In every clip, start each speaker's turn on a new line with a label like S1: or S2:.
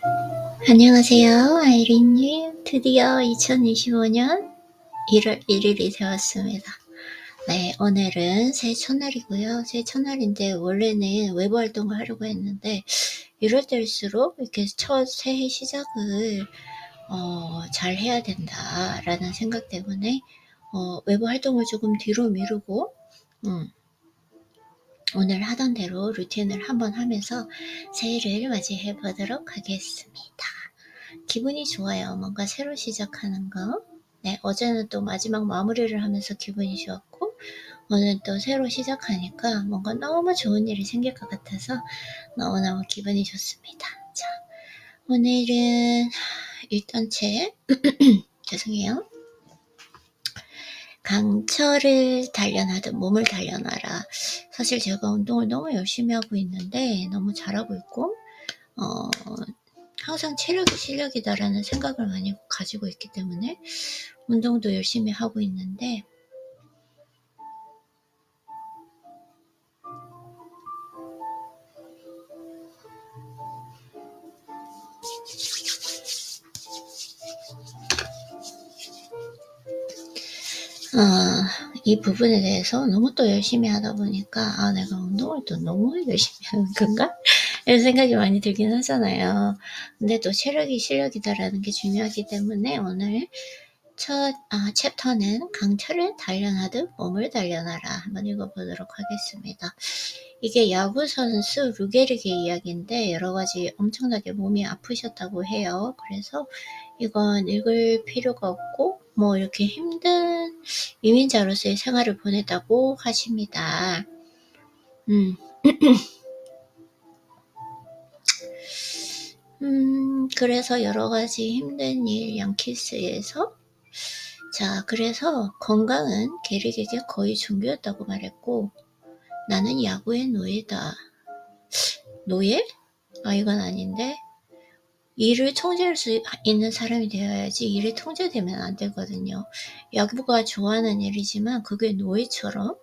S1: 안녕하세요, 아이린님. 드디어 2025년 1월 1일이 되었습니다. 네, 오늘은 새해 첫날이고요. 새해 첫날인데 원래는 외부 활동을 하려고 했는데 이럴 때일수록 이렇게 첫 새해 시작을 잘 해야 된다라는 생각 때문에 외부 활동을 조금 뒤로 미루고 오늘 하던 대로 루틴을 한번 하면서 새해를 맞이해 보도록 하겠습니다. 기분이 좋아요. 뭔가 새로 시작하는 거. 네, 어제는 또 마지막 마무리를 하면서 기분이 좋았고, 오늘 또 새로 시작하니까 뭔가 너무 좋은 일이 생길 것 같아서 너무너무 기분이 좋습니다. 자, 오늘은 일단 죄송해요. 강철을 단련하듯 몸을 단련하라. 사실 제가 운동을 너무 열심히 하고 있는데 너무 잘하고 있고, 항상 체력이 실력이다라는 생각을 많이 가지고 있기 때문에 운동도 열심히 하고 있는데 이 부분에 대해서 너무 또 열심히 하다 보니까 내가 운동을 또 너무 열심히 하는 건가? 이런 생각이 많이 들긴 하잖아요. 근데 또 체력이 실력이다라는 게 중요하기 때문에 오늘 첫 챕터는 강철을 단련하듯 몸을 단련하라 한번 읽어보도록 하겠습니다. 이게 야구 선수 루게르게 이야기인데 여러 가지 엄청나게 몸이 아프셨다고 해요. 그래서 이건 읽을 필요가 없고 뭐 이렇게 힘든 이민자로서의 생활을 보냈다고 하십니다. 그래서 여러 가지 힘든 일 양키스에서 그래서 건강은 게릭에게 거의 종교였다고 말했고 나는 야구의 노예다. 노예? 이건 아닌데 일을 통제할 수 있는 사람이 되어야지 일이 통제되면 안 되거든요. 야구가 좋아하는 일이지만 그게 노예처럼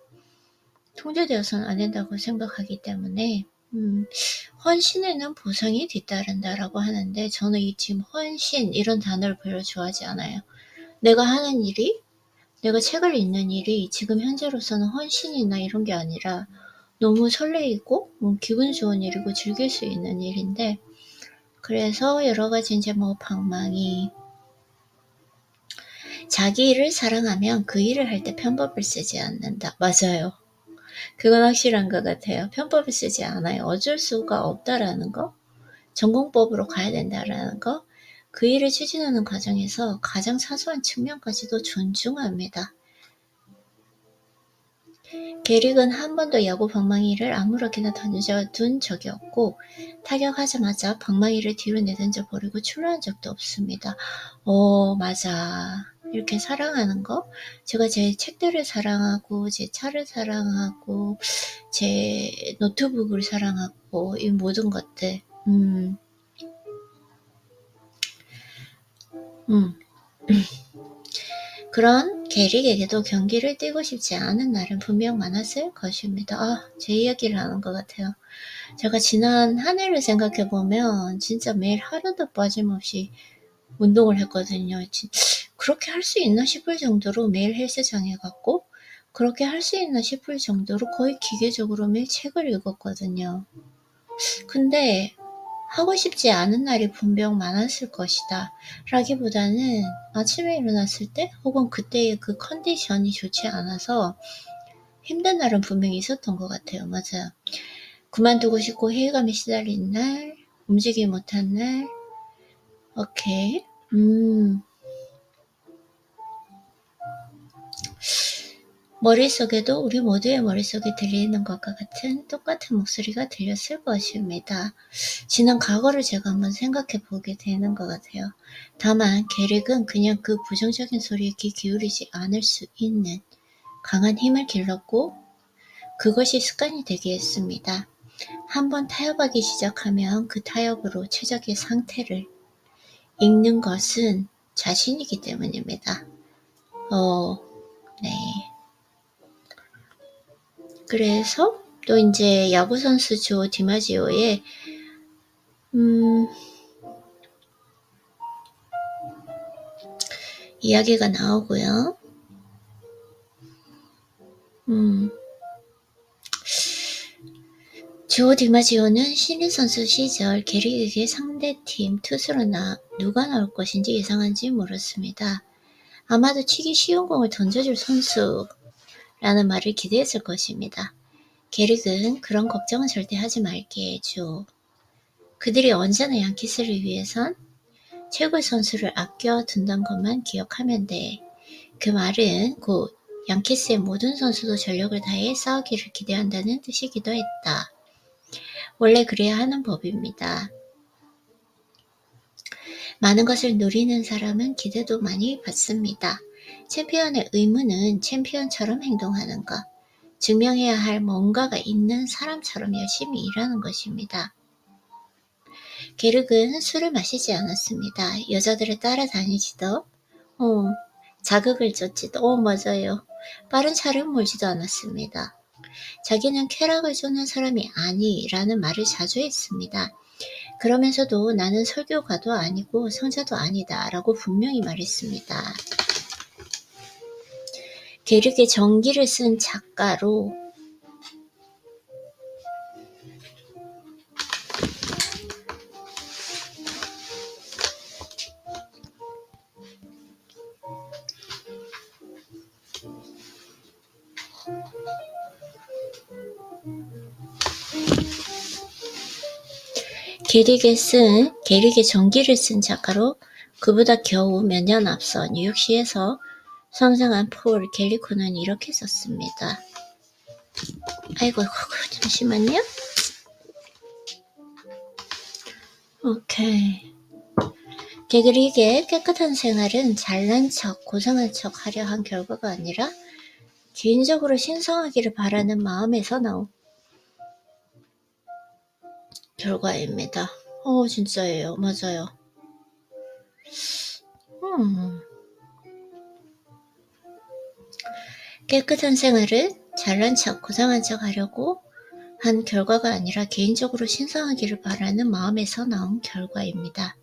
S1: 통제되어서는 안 된다고 생각하기 때문에 헌신에는 보상이 뒤따른다라고 하는데 저는 지금 헌신 이런 단어를 별로 좋아하지 않아요. 내가 하는 일이 내가 책을 읽는 일이 지금 현재로서는 헌신이나 이런 게 아니라 너무 설레이고 기분 좋은 일이고 즐길 수 있는 일인데 그래서 여러 가지 이제 방망이 자기 일을 사랑하면 그 일을 할 때 편법을 쓰지 않는다. 맞아요. 그건 확실한 것 같아요. 편법을 쓰지 않아요. 어쩔 수가 없다라는 거, 전공법으로 가야 된다라는 거, 그 일을 추진하는 과정에서 가장 사소한 측면까지도 존중합니다. 게릭은 한 번도 야구 방망이를 아무렇게나 던져둔 적이 없고 타격하자마자 방망이를 뒤로 내던져 버리고 출루한 적도 없습니다. 맞아. 이렇게 사랑하는 거 제가 제 책들을 사랑하고 제 차를 사랑하고 제 노트북을 사랑하고 이 모든 것들 그런 게릭에게도 경기를 뛰고 싶지 않은 날은 분명 많았을 것입니다. 제 이야기를 하는 것 같아요. 제가 지난 한 해를 생각해보면 진짜 매일 하루도 빠짐없이 운동을 했거든요. 그렇게 할 수 있나 싶을 정도로 매일 헬스장에 갔고 그렇게 할 수 있나 싶을 정도로 거의 기계적으로 매일 책을 읽었거든요. 근데 하고 싶지 않은 날이 분명 많았을 것이다 라기보다는 아침에 일어났을 때 혹은 그때의 그 컨디션이 좋지 않아서 힘든 날은 분명히 있었던 것 같아요. 맞아요. 그만두고 싶고 회의감에 시달린 날, 움직이지 못한 날, 오케이. 머릿속에도 우리 모두의 머릿속에 들리는 것과 같은 똑같은 목소리가 들렸을 것입니다. 지난 과거를 제가 한번 생각해 보게 되는 것 같아요. 다만 게릭은 그냥 그 부정적인 소리에 귀 기울이지 않을 수 있는 강한 힘을 길렀고 그것이 습관이 되게 했습니다. 한번 타협하기 시작하면 그 타협으로 최적의 상태를 읽는 것은 자신이기 때문입니다. 네. 그래서 또 이제 야구 선수 조 디마지오의 이야기가 나오고요. 조 디마지오는 신인 선수 시절 게릭에게 상대팀 투수로 누가 나올 것인지 예상한지 물었습니다. 아마도 치기 쉬운 공을 던져줄 선수라는 말을 기대했을 것입니다. 게릭은 그런 걱정은 절대 하지 말게, 조. 그들이 언제나 양키스를 위해선 최고의 선수를 아껴둔다는 것만 기억하면 돼. 그 말은 곧 양키스의 모든 선수도 전력을 다해 싸우기를 기대한다는 뜻이기도 했다. 원래 그래야 하는 법입니다. 많은 것을 누리는 사람은 기대도 많이 받습니다. 챔피언의 의무는 챔피언처럼 행동하는 것, 증명해야 할 뭔가가 있는 사람처럼 열심히 일하는 것입니다. 게릭은 술을 마시지 않았습니다. 여자들을 따라다니지도, 자극을 줬지도, 맞아요. 빠른 차를 몰지도 않았습니다. 자기는 쾌락을 쫓는 사람이 아니라는 말을 자주 했습니다. 그러면서도 나는 설교가도 아니고 성자도 아니다 라고 분명히 말했습니다. 게릭의 전기를 쓴 작가로 게릭의 전기를 쓴 작가로 그보다 겨우 몇 년 앞서 뉴욕시에서 성장한 폴 갤리코는 이렇게 썼습니다. 아이고, 잠시만요. 오케이. 게릭의 깨끗한 생활은 잘난 척, 고상한 척 하려 한 결과가 아니라 개인적으로 신성하기를 바라는 마음에서 나온 결과입니다. 진짜예요. 맞아요. 깨끗한 생활을 잘난 척, 고상한 척 하려고 한 결과가 아니라 개인적으로 신성하기를 바라는 마음에서 나온 결과입니다.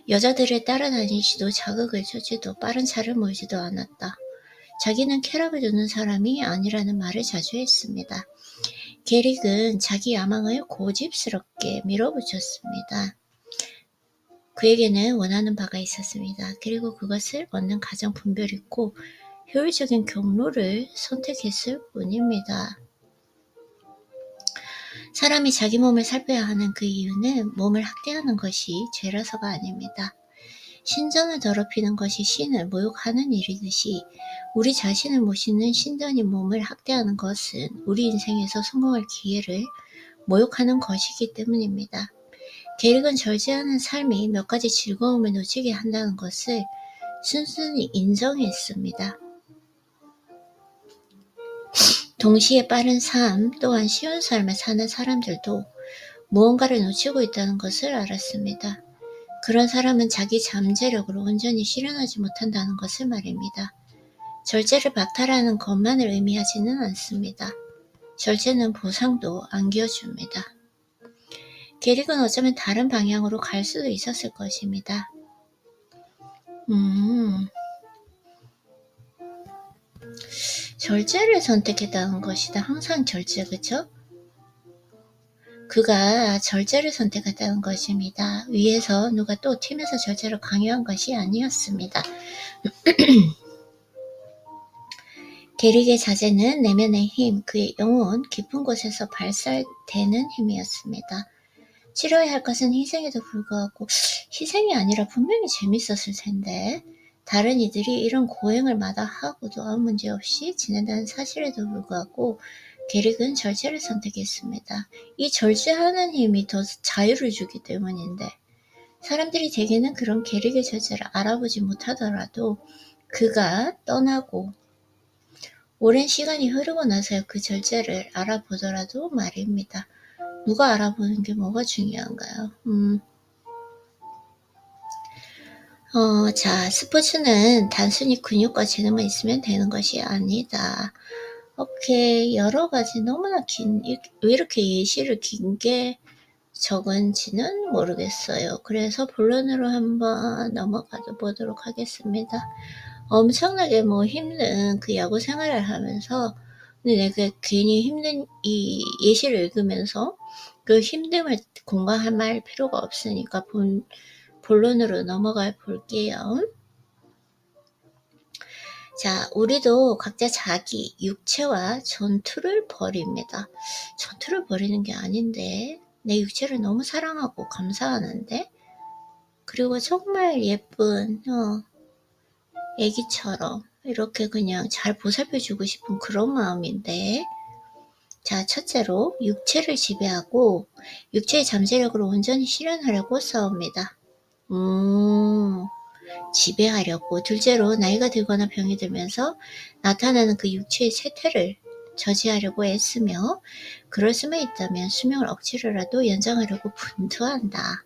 S1: 여자들을 따라다니지도 자극을 주지도 빠른 차를 몰지도 않았다. 자기는 쾌락을 주는 사람이 아니라는 말을 자주 했습니다. 게릭은 자기 야망을 고집스럽게 밀어붙였습니다. 그에게는 원하는 바가 있었습니다. 그리고 그것을 얻는 가장 분별있고 효율적인 경로를 선택했을 뿐입니다. 사람이 자기 몸을 살펴야 하는 그 이유는 몸을 학대하는 것이 죄라서가 아닙니다. 신전을 더럽히는 것이 신을 모욕하는 일이듯이 우리 자신을 모시는 신전이 몸을 학대하는 것은 우리 인생에서 성공할 기회를 모욕하는 것이기 때문입니다. 게릭은 절제하는 삶이 몇 가지 즐거움을 놓치게 한다는 것을 순순히 인정했습니다. 동시에 빠른 삶 또한 쉬운 삶을 사는 사람들도 무언가를 놓치고 있다는 것을 알았습니다. 그런 사람은 자기 잠재력으로 온전히 실현하지 못한다는 것을 말입니다. 절제를 박탈하는 것만을 의미하지는 않습니다. 절제는 보상도 안겨줍니다. 게릭은 어쩌면 다른 방향으로 갈 수도 있었을 것입니다. 절제를 선택했다는 것이다. 항상 절제, 그쵸? 그가 절제를 선택했다는 것입니다. 위에서 누가 또 팀에서 절제를 강요한 것이 아니었습니다. 게릭의 자제는 내면의 힘, 그의 영혼 깊은 곳에서 발산되는 힘이었습니다. 치러야 할 것은 희생에도 불구하고 희생이 아니라 분명히 재밌었을 텐데 다른 이들이 이런 고행을 마다하고도 아무 문제 없이 지낸다는 사실에도 불구하고 게릭은 절제를 선택했습니다. 이 절제하는 힘이 더 자유를 주기 때문인데 사람들이 대개는 그런 게릭의 절제를 알아보지 못하더라도 그가 떠나고 오랜 시간이 흐르고 나서 그 절제를 알아보더라도 말입니다. 누가 알아보는 게 뭐가 중요한가요? 자, 스포츠는 단순히 근육과 재능만 있으면 되는 것이 아니다. 오케이, 여러 가지 너무나 왜 이렇게 예시를 길게 적은지는 모르겠어요. 그래서 본론으로 한번 넘어가 보도록 하겠습니다. 엄청나게 힘든 그 야구 생활을 하면서 근데 내가 괜히 힘든 이 예시를 읽으면서 그 힘듦을 공감할 필요가 없으니까 본론으로 넘어가 볼게요. 자, 우리도 각자 자기 육체와 전투를 벌입니다. 전투를 벌이는 게 아닌데 내 육체를 너무 사랑하고 감사하는데 그리고 정말 예쁜 애기처럼 이렇게 그냥 잘 보살펴주고 싶은 그런 마음인데 자, 첫째로 육체를 지배하고 육체의 잠재력을 온전히 실현하려고 싸웁니다. 지배하려고. 둘째로 나이가 들거나 병이 들면서 나타나는 그 육체의 쇠퇴를 저지하려고 애쓰며 그럴 수만 있다면 수명을 억지로라도 연장하려고 분투한다.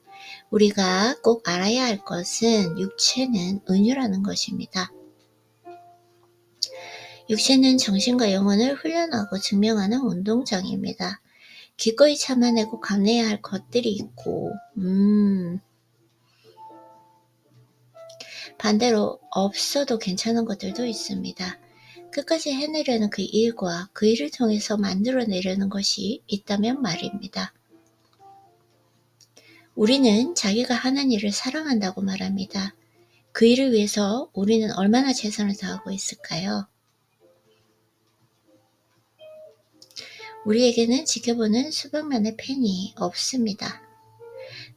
S1: 우리가 꼭 알아야 할 것은 육체는 은유라는 것입니다. 육체는 정신과 영혼을 훈련하고 증명하는 운동장입니다. 기꺼이 참아내고 감내해야 할 것들이 있고 반대로 없어도 괜찮은 것들도 있습니다. 끝까지 해내려는 그 일과 그 일을 통해서 만들어내려는 것이 있다면 말입니다. 우리는 자기가 하는 일을 사랑한다고 말합니다. 그 일을 위해서 우리는 얼마나 최선을 다하고 있을까요? 우리에게는 지켜보는 수백만의 팬이 없습니다.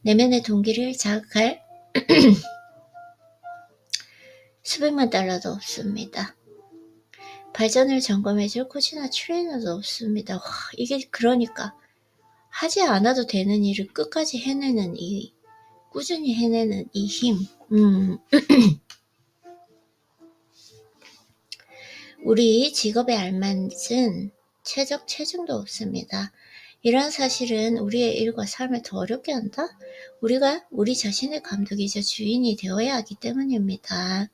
S1: 내면의 동기를 자극할 수백만 달러도 없습니다. 발전을 점검해줄 코치나 트레이너도 없습니다. 와, 이게 그러니까 하지 않아도 되는 일을 끝까지 해내는 꾸준히 해내는 이 힘. 우리 직업에 알맞은 최적 체중도 없습니다. 이러한 사실은 우리의 일과 삶을 더 어렵게 한다? 우리가 우리 자신의 감독이자 주인이 되어야 하기 때문입니다.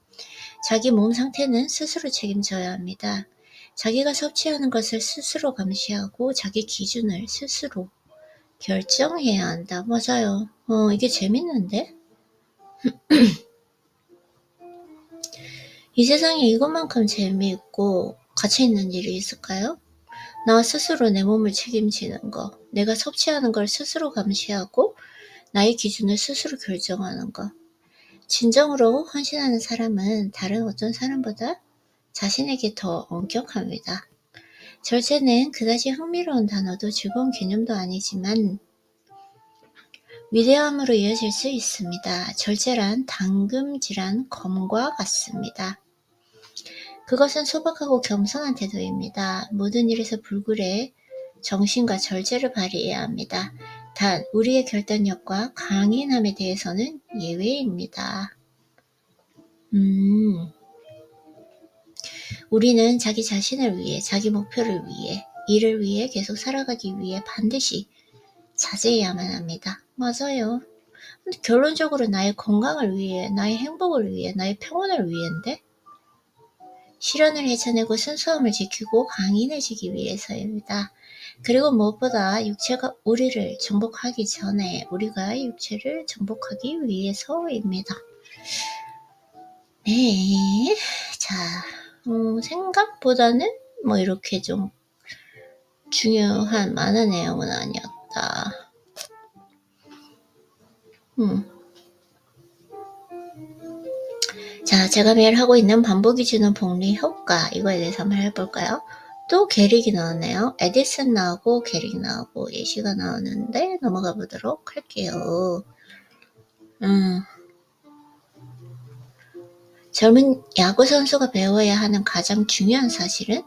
S1: 자기 몸 상태는 스스로 책임져야 합니다. 자기가 섭취하는 것을 스스로 감시하고 자기 기준을 스스로 결정해야 한다. 맞아요. 이게 재밌는데? 이 세상에 이것만큼 재미있고 가치 있는 일이 있을까요? 나 스스로 내 몸을 책임지는 거, 내가 섭취하는 걸 스스로 감시하고 나의 기준을 스스로 결정하는 거. 진정으로 헌신하는 사람은 다른 어떤 사람보다 자신에게 더 엄격합니다. 절제는 그다지 흥미로운 단어도 즐거운 개념도 아니지만 위대함으로 이어질 수 있습니다. 절제란 당금질한 검과 같습니다. 그것은 소박하고 겸손한 태도입니다. 모든 일에서 불굴의 정신과 절제를 발휘해야 합니다. 단 우리의 결단력과 강인함에 대해서는 예외입니다. 우리는 자기 자신을 위해, 자기 목표를 위해, 일을 위해 계속 살아가기 위해 반드시 자제해야만 합니다. 맞아요. 근데 결론적으로 나의 건강을 위해, 나의 행복을 위해, 나의 평온을 위해인데 시련을 헤쳐내고 순수함을 지키고 강인해지기 위해서입니다. 그리고 무엇보다 육체가 우리를 정복하기 전에 우리가 육체를 정복하기 위해서입니다. 네, 자, 생각보다는 이렇게 좀 중요한 많은 내용은 아니었다. 자, 제가 매일 하고 있는 반복이 주는 복리 효과 이거에 대해서 한번 해볼까요? 또 게릭이 나왔네요. 에디슨 나오고 게릭 나오고 예시가 나오는데 넘어가 보도록 할게요. 젊은 야구 선수가 배워야 하는 가장 중요한 사실은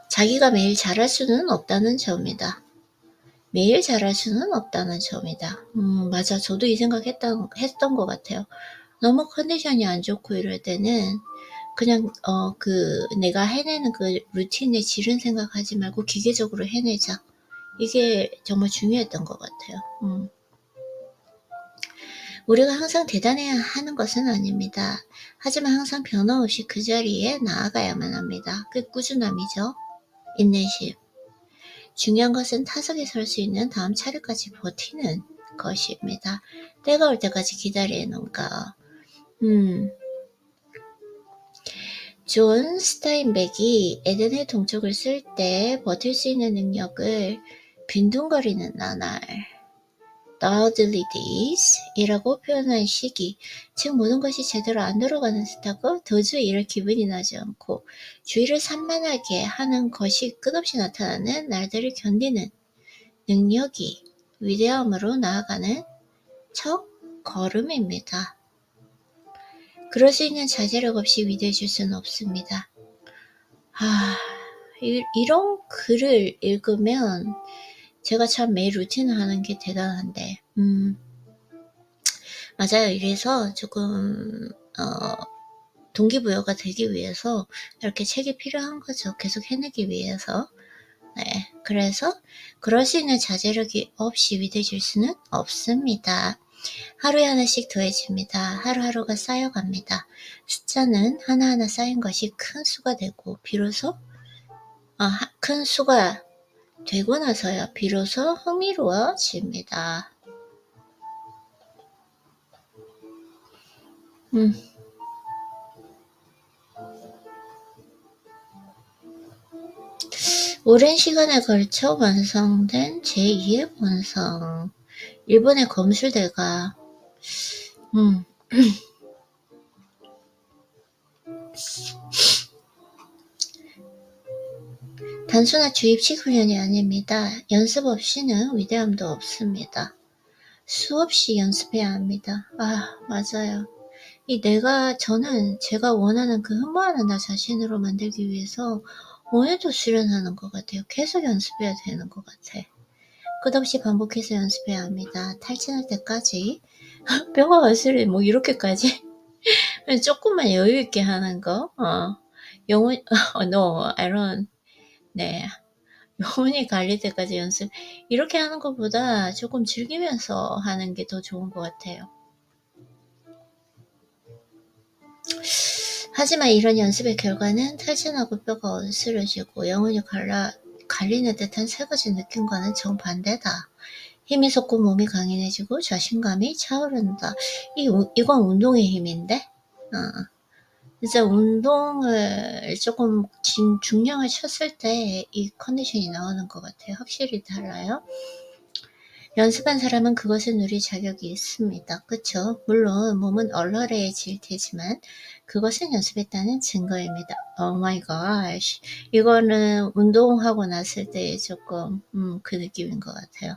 S1: 자기가 매일 잘할 수는 없다는 점이다. 매일 잘할 수는 없다는 점이다. 맞아. 저도 이 생각 했던 것 같아요. 너무 컨디션이 안 좋고 이럴 때는 그냥 내가 해내는 그 루틴의 질은 생각하지 말고 기계적으로 해내자. 이게 정말 중요했던 것 같아요. 우리가 항상 대단해야 하는 것은 아닙니다. 하지만 항상 변함없이 그 자리에 나아가야만 합니다. 그 꾸준함이죠. 인내심. 중요한 것은 타석에 설 수 있는 다음 차례까지 버티는 것입니다. 때가 올 때까지 기다리는 거. 존 스타인백이 에덴의 동쪽을 쓸 때 버틸 수 있는 능력을 빈둥거리는 나날 Dawdly Days 이라고 표현한 시기, 즉 모든 것이 제대로 안 돌아가는 듯하고 도저히 이럴 기분이 나지 않고 주위를 산만하게 하는 것이 끝없이 나타나는 날들을 견디는 능력이 위대함으로 나아가는 첫 걸음입니다. 그럴 수 있는 자제력 없이 위대해질 수는 없습니다. 이런 글을 읽으면 제가 참 매일 루틴을 하는 게 대단한데 맞아요. 이래서 조금 동기부여가 되기 위해서 이렇게 책이 필요한 거죠. 계속 해내기 위해서. 네, 그래서 그럴 수 있는 자제력이 없이 위대해질 수는 없습니다. 하루에 하나씩 더해집니다. 하루하루가 쌓여갑니다. 숫자는 하나하나 쌓인 것이 큰 수가 되고 비로소 큰 수가 되고 나서야 비로소 흥미로워집니다. 오랜 시간에 걸쳐 완성된 제2의 본성. 일본의 검술대가 단순한 주입식 훈련이 아닙니다. 연습 없이는 위대함도 없습니다. 수없이 연습해야 합니다. 맞아요. 저는 제가 원하는 그 흠모하는 나 자신으로 만들기 위해서 오늘도 수련하는 것 같아요. 계속 연습해야 되는 것 같아. 끝없이 반복해서 연습해야 합니다. 탈진할 때까지. 뼈가 거슬리 이렇게까지. 조금만 여유있게 하는 거. no, I don't. 네. 영혼이 갈릴 때까지 연습. 이렇게 하는 것보다 조금 즐기면서 하는 게 더 좋은 것 같아요. 하지만 이런 연습의 결과는 탈진하고 뼈가 어스러지고 영혼이 갈리는 듯한 새거진 느낌과는 정반대다. 힘이 솟고 몸이 강인해지고 자신감이 차오른다. 이건 운동의 힘인데? 진짜 운동을 조금 중량을 쳤을 때 이 컨디션이 나오는 것 같아요. 확실히 달라요. 연습한 사람은 그것을 누릴 자격이 있습니다. 그쵸? 물론 몸은 얼얼해질 테지만 그것은 연습했다는 증거입니다. Oh my gosh. 이거는 운동하고 났을 때 조금 그 느낌인 것 같아요.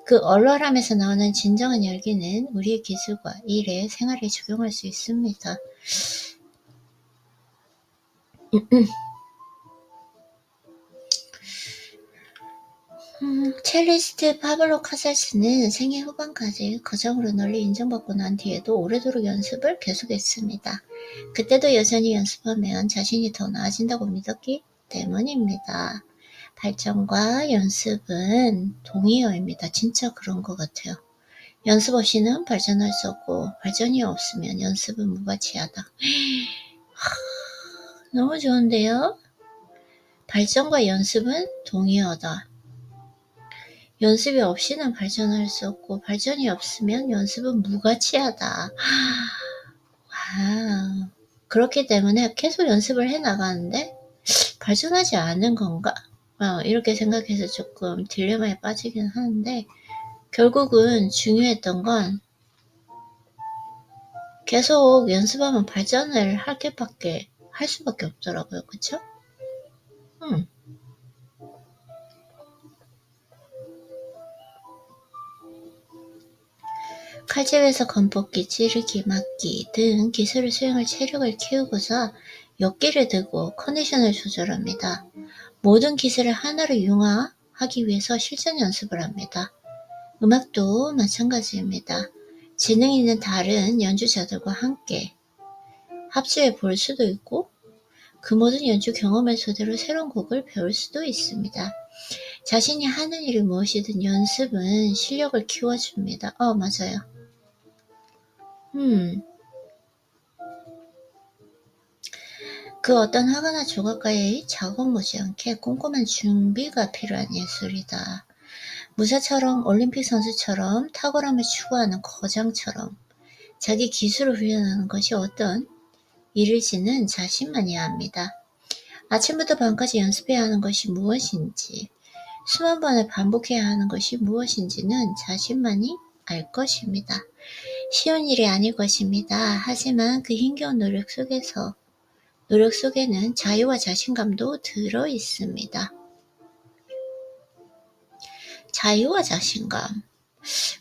S1: 그 얼얼함에서 나오는 진정한 열기는 우리의 기술과 일에 생활에 적용할 수 있습니다. 첼리스트 파블로 카살스는 생애 후반까지 거장으로 널리 인정받고 난 뒤에도 오래도록 연습을 계속했습니다. 그때도 여전히 연습하면 자신이 더 나아진다고 믿었기 때문입니다. 발전과 연습은 동의어입니다. 진짜 그런 것 같아요. 연습 없이는 발전할 수 없고 발전이 없으면 연습은 무가치하다. 너무 좋은데요? 발전과 연습은 동의어다. 연습이 없이는 발전할 수 없고 발전이 없으면 연습은 무가치하다. 그렇기 때문에 계속 연습을 해나가는데 발전하지 않는 건가? 이렇게 생각해서 조금 딜레마에 빠지긴 하는데 결국은 중요했던 건 계속 연습하면 발전을 할 수밖에 없더라고요. 그쵸? 칼집에서 건뽑기, 찌르기, 막기 등 기술을 수행할 체력을 키우고자 역기를 들고 컨디션을 조절합니다. 모든 기술을 하나로 융화하기 위해서 실전 연습을 합니다. 음악도 마찬가지입니다. 재능 있는 다른 연주자들과 함께 합주해 볼 수도 있고 그 모든 연주 경험을 토대로 새로운 곡을 배울 수도 있습니다. 자신이 하는 일이 무엇이든 연습은 실력을 키워줍니다. 맞아요. 그 어떤 화가나 조각가의 작업 못지않게 꼼꼼한 준비가 필요한 예술이다. 무사처럼 올림픽 선수처럼 탁월함을 추구하는 거장처럼 자기 기술을 훈련하는 것이 어떤 일일지는 자신만이야 합니다. 아침부터 밤까지 연습해야 하는 것이 무엇인지, 수만 번을 반복해야 하는 것이 무엇인지는 자신만이 알 것입니다. 쉬운 일이 아닐 것입니다. 하지만 그 힘겨운 노력 속에는 자유와 자신감도 들어 있습니다. 자유와 자신감.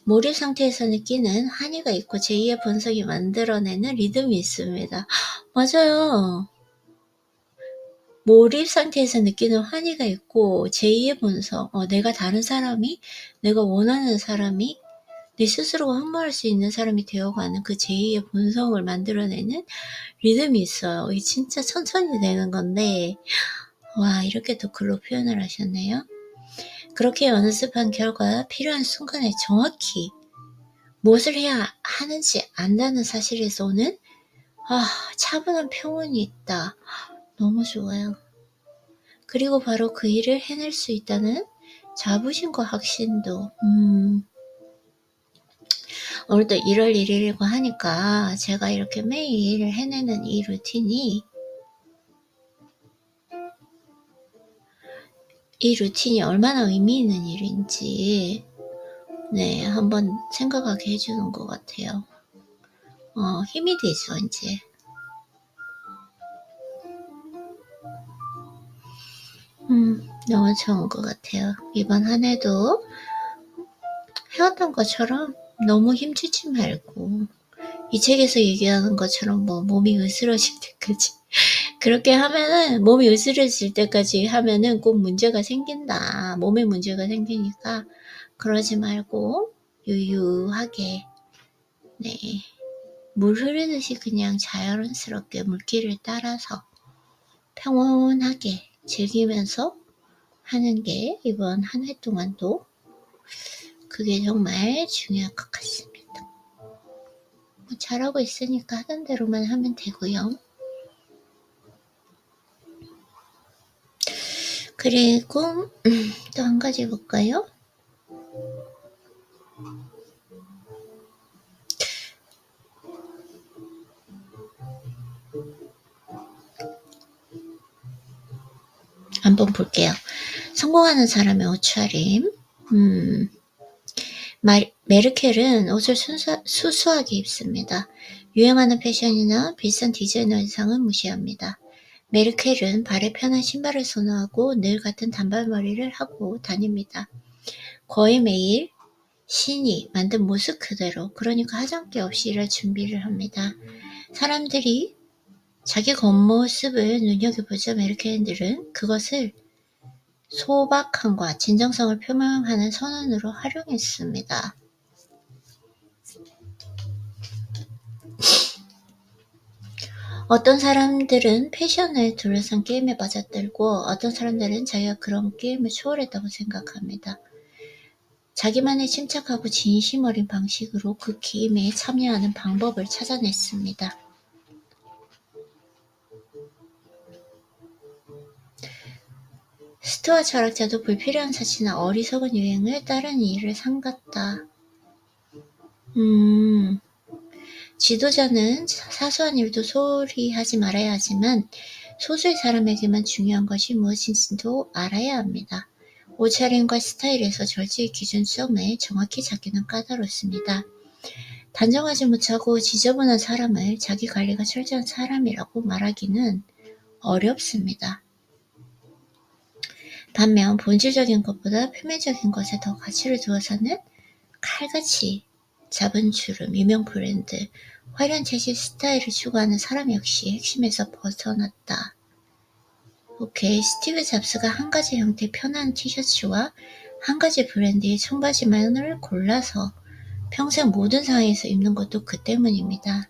S1: 몰입 상태에서 느끼는 한의가 있고 제2의 본성이 만들어내는 리듬이 있습니다. 맞아요. 몰입 상태에서 느끼는 환희가 있고 제2의 본성, 내가 다른 사람이, 내가 원하는 사람이 내 스스로가 흠모할 수 있는 사람이 되어가는 그 제2의 본성을 만들어내는 리듬이 있어요. 이게 진짜 천천히 되는 건데 와, 이렇게 또 글로 표현을 하셨네요. 그렇게 연습한 결과 필요한 순간에 정확히 무엇을 해야 하는지 안다는 사실에서 오는 차분한 평온이 있다. 너무 좋아요. 그리고 바로 그 일을 해낼 수 있다는 자부심과 확신도. 오늘도 1월 1일이고 하니까 제가 이렇게 매일 해내는 이 루틴이 얼마나 의미 있는 일인지 한번 생각하게 해주는 것 같아요. 힘이 되죠, 이제. 너무 좋은 것 같아요. 이번 한 해도 해왔던 것처럼 너무 힘주지 말고 이 책에서 얘기하는 것처럼 몸이 으스러질 때까지 그렇게 하면은 몸이 으스러질 때까지 하면은 꼭 문제가 생긴다. 몸에 문제가 생기니까 그러지 말고 유유하게 물 흐르듯이 그냥 자연스럽게 물길을 따라서 평온하게 즐기면서 하는 게 이번 한 해 동안도 그게 정말 중요할 것 같습니다. 잘하고 있으니까 하던 대로만 하면 되고요. 그리고 또 한 가지 볼까요? 한번 볼게요. 성공하는 사람의 옷차림. 메르켈은 옷을 수수하게 입습니다. 유행하는 패션이나 비싼 디자이너 의상은 무시합니다. 메르켈은 발에 편한 신발을 선호하고 늘 같은 단발머리를 하고 다닙니다. 거의 매일 신이 만든 모습 그대로, 그러니까 화장기 없이 일할 준비를 합니다. 사람들이 자기 겉모습을 눈여겨보자 메르켈들은 그것을 소박함과 진정성을 표명하는 선언으로 활용했습니다. 어떤 사람들은 패션을 둘러싼 게임에 빠져들고 어떤 사람들은 자기가 그런 게임을 초월했다고 생각합니다. 자기만의 침착하고 진심 어린 방식으로 그 게임에 참여하는 방법을 찾아냈습니다. 스토아 철학자도 불필요한 사치나 어리석은 유행을 따르는 일을 삼갔다. 지도자는 사소한 일도 소홀히 하지 말아야 하지만 소수의 사람에게만 중요한 것이 무엇인지도 알아야 합니다. 옷차림과 스타일에서 절제의 기준점을 정확히 잡기는 까다롭습니다. 단정하지 못하고 지저분한 사람을 자기 관리가 철저한 사람이라고 말하기는 어렵습니다. 반면 본질적인 것보다 표면적인 것에 더 가치를 두어서는 칼같이 잡은 주름, 유명 브랜드, 화려한 재질 스타일을 추구하는 사람 역시 핵심에서 벗어났다. 오케이, 스티브 잡스가 한 가지 형태의 편한 티셔츠와 한 가지 브랜드의 청바지만을 골라서 평생 모든 상황에서 입는 것도 그 때문입니다.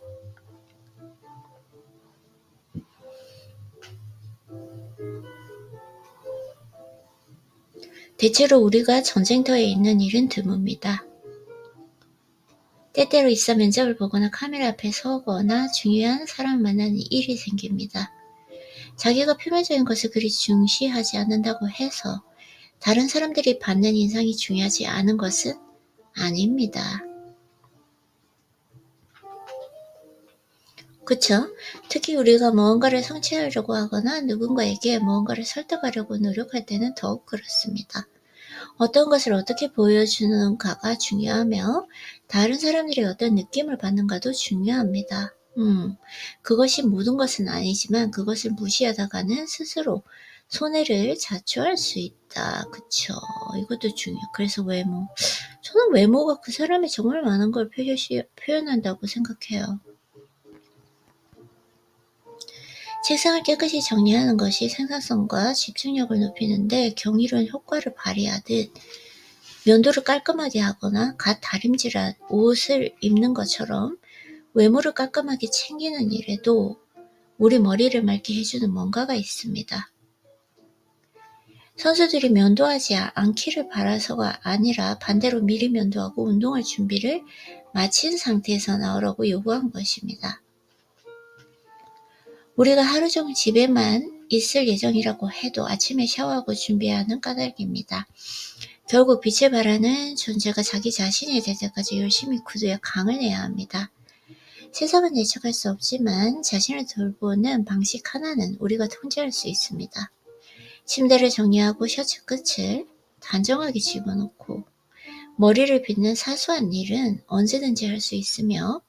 S1: 대체로 우리가 전쟁터에 있는 일은 드뭅니다. 때때로 있어 면접을 보거나 카메라 앞에 서거나 중요한 사람을 만나는 일이 생깁니다. 자기가 표면적인 것을 그리 중시하지 않는다고 해서 다른 사람들이 받는 인상이 중요하지 않은 것은 아닙니다. 그쵸? 특히 우리가 무언가를 성취하려고 하거나 누군가에게 무언가를 설득하려고 노력할 때는 더욱 그렇습니다. 어떤 것을 어떻게 보여주는가가 중요하며 다른 사람들이 어떤 느낌을 받는가도 중요합니다. 그것이 모든 것은 아니지만 그것을 무시하다가는 스스로 손해를 자초할 수 있다. 그쵸? 이것도 중요해요. 그래서 외모. 저는 외모가 그 사람의 정말 많은 걸 표현한다고 생각해요. 책상을 깨끗이 정리하는 것이 생산성과 집중력을 높이는데 경이로운 효과를 발휘하듯 면도를 깔끔하게 하거나 갓 다림질한 옷을 입는 것처럼 외모를 깔끔하게 챙기는 일에도 우리 머리를 맑게 해주는 뭔가가 있습니다. 선수들이 면도하지 않기를 바라서가 아니라 반대로 미리 면도하고 운동할 준비를 마친 상태에서 나오라고 요구한 것입니다. 우리가 하루 종일 집에만 있을 예정이라고 해도 아침에 샤워하고 준비하는 까닭입니다. 결국 빛을 발하는 존재가 자기 자신이 될 때까지 열심히 구두에 강을 내야 합니다. 세상은 예측할 수 없지만 자신을 돌보는 방식 하나는 우리가 통제할 수 있습니다. 침대를 정리하고 셔츠 끝을 단정하게 집어넣고 머리를 빗는 사소한 일은 언제든지 할 수 있으며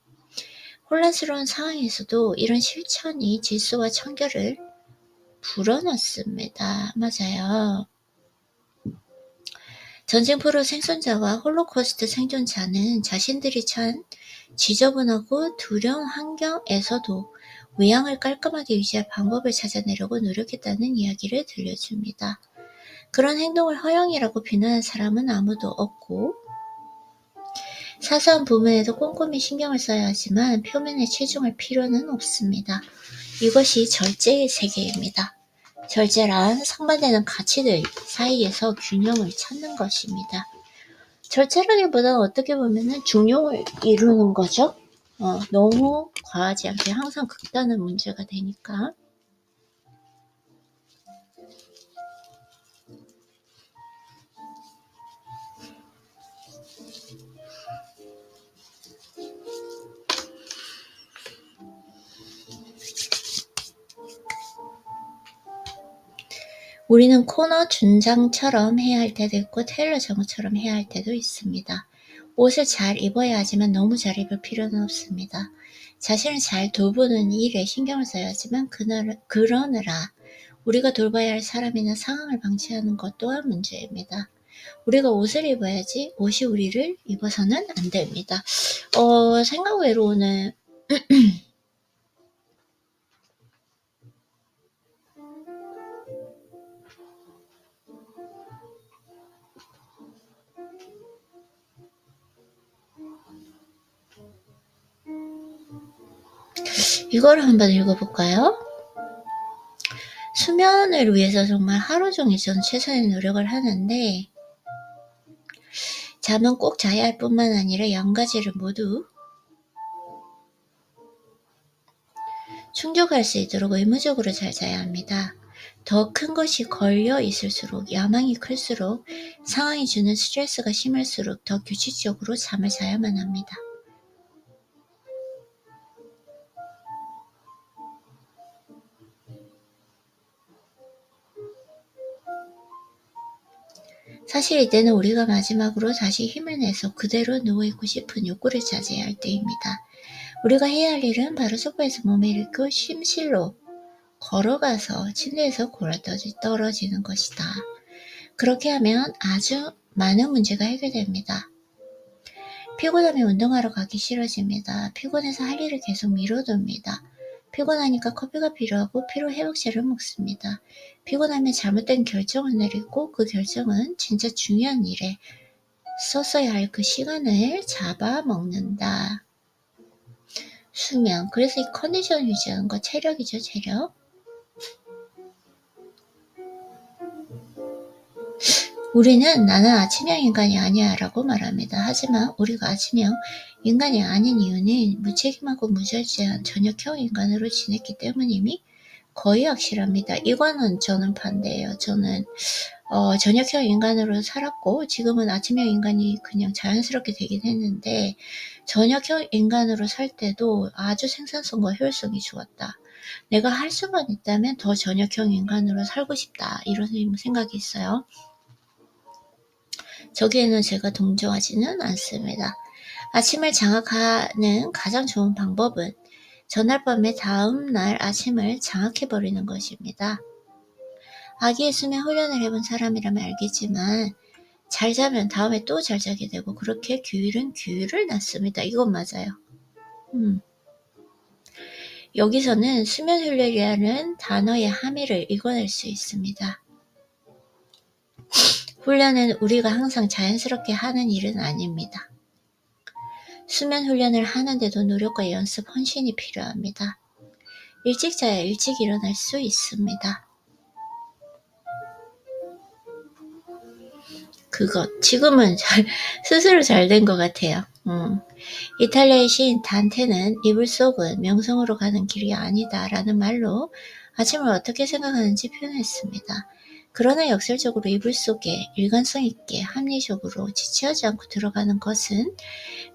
S1: 혼란스러운 상황에서도 이런 실천이 질서와 청결을 불어넣습니다. 맞아요. 전쟁포로 생존자와 홀로코스트 생존자는 자신들이 처한 지저분하고 두려운 환경에서도 외양을 깔끔하게 유지할 방법을 찾아내려고 노력했다는 이야기를 들려줍니다. 그런 행동을 허영이라고 비난한 사람은 아무도 없고 사소한 부분에도 꼼꼼히 신경을 써야 하지만 표면에 치중할 필요는 없습니다. 이것이 절제의 세계입니다. 절제란 상반되는 가치들 사이에서 균형을 찾는 것입니다. 절제라기보다는 어떻게 보면은 중용을 이루는 거죠. 너무 과하지 않게 항상 극단은 문제가 되니까. 우리는 코너 준장처럼 해야 할 때도 있고 테일러 정우처럼 해야 할 때도 있습니다. 옷을 잘 입어야 하지만 너무 잘 입을 필요는 없습니다. 자신을 잘 돌보는 일에 신경을 써야 하지만 그러느라 우리가 돌봐야 할 사람이나 상황을 방치하는 것 또한 문제입니다. 우리가 옷을 입어야지 옷이 우리를 입어서는 안 됩니다. 생각 외로는 이거를 한번 읽어볼까요? 수면을 위해서 정말 하루 종일 저는 최선의 노력을 하는데 잠은 꼭 자야 할 뿐만 아니라 양가지를 모두 충족할 수 있도록 의무적으로 잘 자야 합니다. 더 큰 것이 걸려 있을수록 야망이 클수록 상황이 주는 스트레스가 심할수록 더 규칙적으로 잠을 자야만 합니다. 사실 이때는 우리가 마지막으로 다시 힘을 내서 그대로 누워있고 싶은 욕구를 자제해야 할 때입니다. 우리가 해야 할 일은 바로 소파에서 몸을 일으켜 침실로 걸어가서 침대에서 골아떨어지는 것이다. 그렇게 하면 아주 많은 문제가 해결됩니다. 피곤하면 운동하러 가기 싫어집니다. 피곤해서 할 일을 계속 미뤄둡니다. 피곤하니까 커피가 필요하고 피로회복제를 먹습니다. 피곤하면 잘못된 결정을 내리고 그 결정은 진짜 중요한 일에 썼어야 할 그 시간을 잡아먹는다. 수면. 그래서 이 컨디션 유지하는 거 체력이죠, 체력. 우리는 나는 아침형 인간이 아니야 라고 말합니다. 하지만 우리가 아침형 인간이 아닌 이유는 무책임하고 무절제한 저녁형 인간으로 지냈기 때문임이 거의 확실합니다. 이거는 저는 반대예요. 저는 저녁형 인간으로 살았고 지금은 아침형 인간이 그냥 자연스럽게 되긴 했는데 저녁형 인간으로 살 때도 아주 생산성과 효율성이 좋았다. 내가 할 수만 있다면 더 저녁형 인간으로 살고 싶다. 이런 생각이 있어요. 저기에는 제가 동조하지는 않습니다. 아침을 장악하는 가장 좋은 방법은 전날 밤에 다음날 아침을 장악해버리는 것입니다. 아기의 수면 훈련을 해본 사람이라면 알겠지만 잘 자면 다음에 또 잘 자게 되고 그렇게 규율을 낳습니다. 이건 맞아요. 여기서는 수면 훈련이라는 단어의 함의를 읽어낼 수 있습니다. 훈련은 우리가 항상 자연스럽게 하는 일은 아닙니다. 수면 훈련을 하는데도 노력과 연습, 헌신이 필요합니다. 일찍 자야 일찍 일어날 수 있습니다. 지금은 스스로 잘 된 것 같아요. 이탈리아의 시인 단테는 이불 속은 명성으로 가는 길이 아니다 라는 말로 아침을 어떻게 생각하는지 표현했습니다. 그러나 역설적으로 이불 속에 일관성 있게 합리적으로 지체하지 않고 들어가는 것은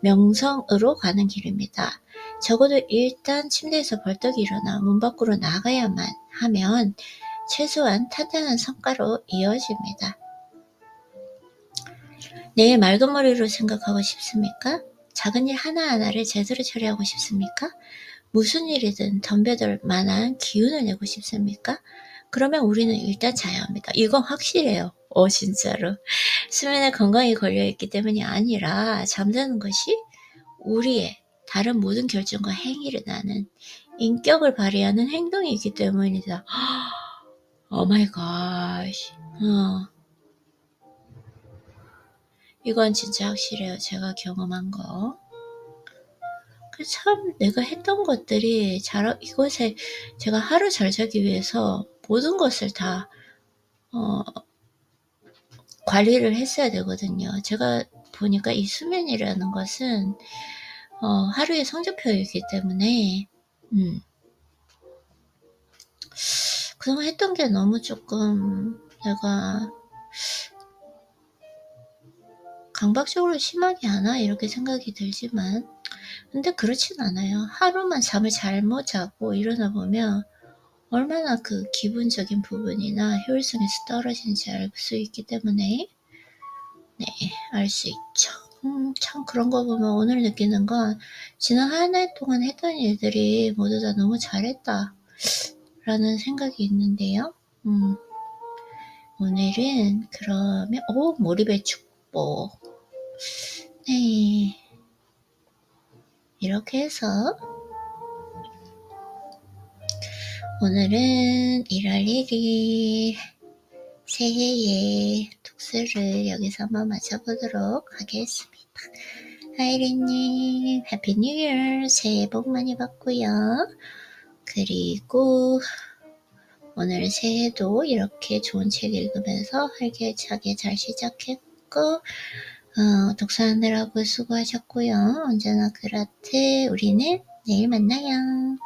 S1: 명성으로 가는 길입니다. 적어도 일단 침대에서 벌떡 일어나 문 밖으로 나가야만 하면 최소한 탄탄한 성과로 이어집니다. 내일 맑은 머리로 생각하고 싶습니까? 작은 일 하나하나를 제대로 처리하고 싶습니까? 무슨 일이든 덤벼들 만한 기운을 내고 싶습니까? 그러면 우리는 일단 자야 합니다. 이건 확실해요. 진짜로. 수면에 건강이 걸려있기 때문이 아니라 잠자는 것이 우리의 다른 모든 결정과 행위를 나는 인격을 발휘하는 행동이기 때문이다. 오 마이 갓. 이건 진짜 확실해요. 제가 경험한 거. 참 내가 했던 것들이 이것에 제가 하루 잘 자기 위해서 모든 것을 다 관리를 했어야 되거든요. 제가 보니까 이 수면이라는 것은 하루의 성적표이기 때문에 그동안 했던 게 너무 조금 내가 강박적으로 심하게 하나 이렇게 생각이 들지만 근데 그렇진 않아요. 하루만 잠을 잘못 자고 일어나 보면 얼마나 그 기분적인 부분이나 효율성에서 떨어지는지 알 수 있기 때문에 알 수 있죠. 참 그런 거 보면 오늘 느끼는 건 지난 한 해 동안 했던 일들이 모두 다 너무 잘했다 라는 생각이 있는데요. 오늘은 그러면 몰입의 축복 이렇게 해서 오늘은 1월 1일 새해의 독서를 여기서 한번 마쳐보도록 하겠습니다. 하이리님 해피 뉴 이어 새해 복 많이 받고요. 그리고 오늘 새해도 이렇게 좋은 책 읽으면서 활기차게 잘 시작했고 독서하느라고 수고하셨고요. 언제나 그렇듯 우리는 내일 만나요.